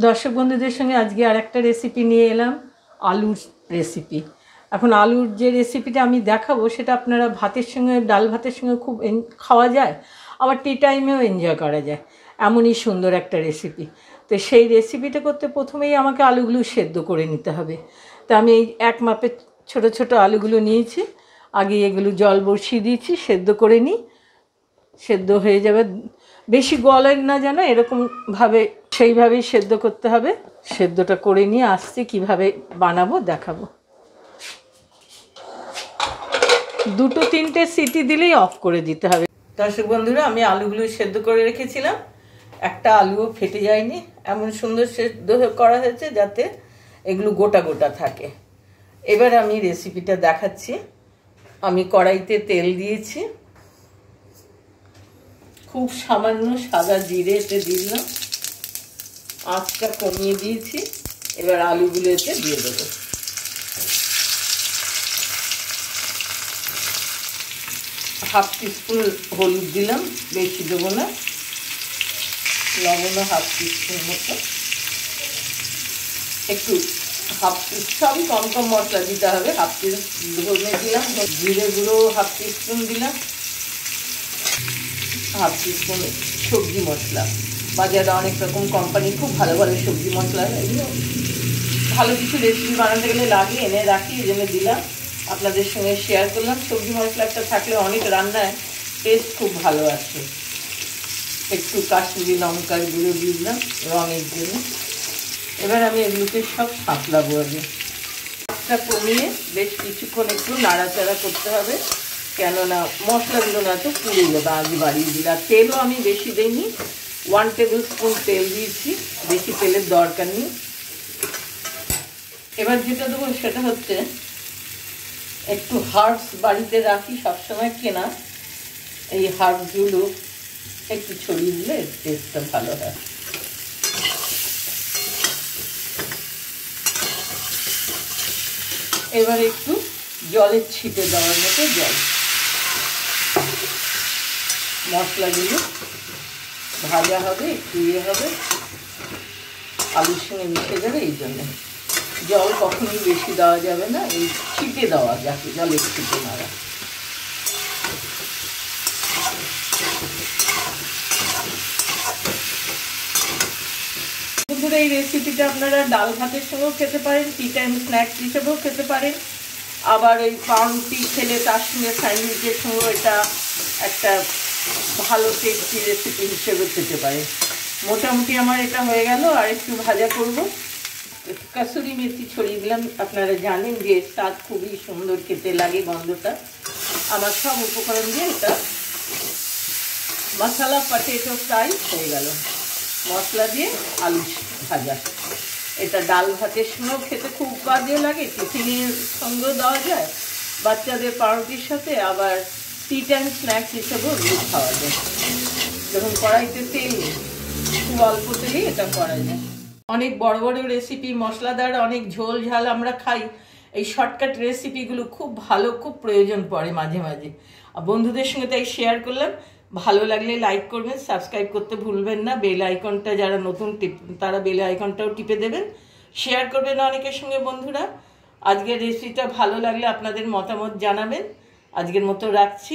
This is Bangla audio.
দর্শক বন্ধুদের সঙ্গে আজকে আরেকটা রেসিপি নিয়ে এলাম, আলুর রেসিপি। এখন আলুর যে রেসিপিটা আমি দেখাবো সেটা আপনারা ভাতের সঙ্গে, ডাল ভাতের সঙ্গে খুব খাওয়া যায়, আবার টি টাইমেও এনজয় করা যায়, এমনই সুন্দর একটা রেসিপি। তো সেই রেসিপিটা করতে প্রথমেই আমাকে আলুগুলো সেদ্ধ করে নিতে হবে। তো আমি এই এক মাপের ছোটো ছোটো আলুগুলো নিয়েছি, আগে এগুলো জল বসিয়ে দিয়েছি, সেদ্ধ করে নিই। সেদ্ধ হয়ে যাবে, বেশি গলেন না যেন, এরকমভাবে সেইভাবেই সেদ্ধ করতে হবে। সেদ্ধটা করে নিয়ে আসছি, কিভাবে বানাবো দেখাবো। 2-3টে সিটি দিলেই অফ করে দিতে হবে। দর্শক বন্ধুরা, আমি আলুগুলো সেদ্ধ করে রেখেছিলাম, একটা আলুও ফেটে যায়নি, এমন সুন্দর সেদ্ধ করা হয়েছে যাতে এগুলো গোটা গোটা থাকে। এবার আমি রেসিপিটা দেখাচ্ছি। আমি কড়াইতে তেল দিয়েছি, খুব সামান্য সাদা জিরে এতে দিলাম, আঁচটা কমিয়ে দিয়েছি। এবার আলুগুলো এতে দিয়ে দেবো। হাফ টিস্পুন হলুদ দিলাম, বেশি দেবো না, লবণও হাফ টিস্পুন মতো, একটু হাফ সবই কম কম মশলা দিতে হবে। হাফ টিস্পুন ধনে দিলাম, জিরে গুঁড়ো হাফ টিস্পুন দিলাম, হাফ টিস্পুন সবজি মশলা। বাজারে অনেক রকম কোম্পানি খুব ভালো ভালো সবজি মশলা, এগুলো ভালো কিছু রেসিপি বানাতে গেলে লাগে, এনে রাখি, এই জন্য দিলাম, আপনাদের সঙ্গে শেয়ার করলাম। সবজি মশলাটা থাকলে অনেক রান্নায় টেস্ট খুব ভালো আসে। একটু কাশ্মীরি লঙ্কার গুঁড়ো দিয়ে দিলাম রঙের জন্য। এবার আমি এগুলোকে সব সাঁতলাবো। আগে একটা কমিয়ে বেশ কিছুক্ষণ একটু নাড়াচাড়া করতে হবে, কেননা মশলাগুলো না তো পুড়ে যাবে আগে বাড়িয়ে দিলে। আর তেলও আমি বেশি দিইনি, 1 টেবিল স্পুন তেল দিয়েছি, বেশি তেলের দরকার নেই। এবার যেটা দেবো সেটা হচ্ছে একটু হার্বস, বাড়িতে রাখি সবসময় কেনা, এই হার্বসগুলো একটু ছড়িয়ে দিলে টেস্টটা ভালো হয়। এবার একটু জলের ছিটে দেওয়ার মতো জল, মশলাগুলো ভাজা হবে, একটু ইয়ে হবে, আলুর সঙ্গে মিশে যাবে, এই জন্য জল কখনোই বেশি দেওয়া যাবে না, এই ছিটে দেওয়া যাকে জলের ছিটে মারা। বন্ধুরা, এই রেসিপিটা আপনারা ডাল ভাতের সঙ্গেও খেতে পারেন, টি টাইম স্ন্যাক্স হিসেবেও খেতে পারেন, আবার ওই পাউরুটি খেলে তার সঙ্গে স্যান্ডউইচের সঙ্গেও এটা একটা ভালো টেস্টি রেসিপি হিসেবে খেতে পারেন। মোটামুটি আমার এটা হয়ে গেল, আর একটু ভাজা করব। কাসুরি মেথি ছড়িয়ে দিলাম, আপনারা জানেন যে স্বাদ খুবই সুন্দর খেতে লাগে, গন্ধটা। আমার সব উপকরণ দিয়ে এটা মশলা পটেটো ফ্রাই হয়ে গেল, মশলা দিয়ে আলু ভাজা। এটা ডাল ভাতের সঙ্গেও খেতে খুব বাজে লাগে, টিফিনের সঙ্গেও দেওয়া যায়, বাচ্চাদের পাউরুটির সাথে, আবার টি টাইম স্ন্যাক্স হিসেবেও খাওয়া যায়। যখন কড়াইতে তেল, খুব অল্প তেলেই এটা করা যায়। অনেক বড় বড় রেসিপি, মশলাদার অনেক ঝোল ঝাল আমরা খাই, এই শর্টকাট রেসিপিগুলো খুব ভালো, খুব প্রয়োজন পড়ে মাঝে মাঝে। আর বন্ধুদের সঙ্গে তাই শেয়ার করলাম। ভালো লাগলে লাইক করবেন, সাবস্ক্রাইব করতে ভুলবেন না, বেল আইকনটা যারা নতুন তারা বেল আইকনটাও টিপে দেবেন, শেয়ার করবেন অনেকের সঙ্গে। বন্ধুরা, আজকের রেসিপিটা ভালো লাগলে আপনাদের মতামত জানাবেন। আজকের মতো রাখছি।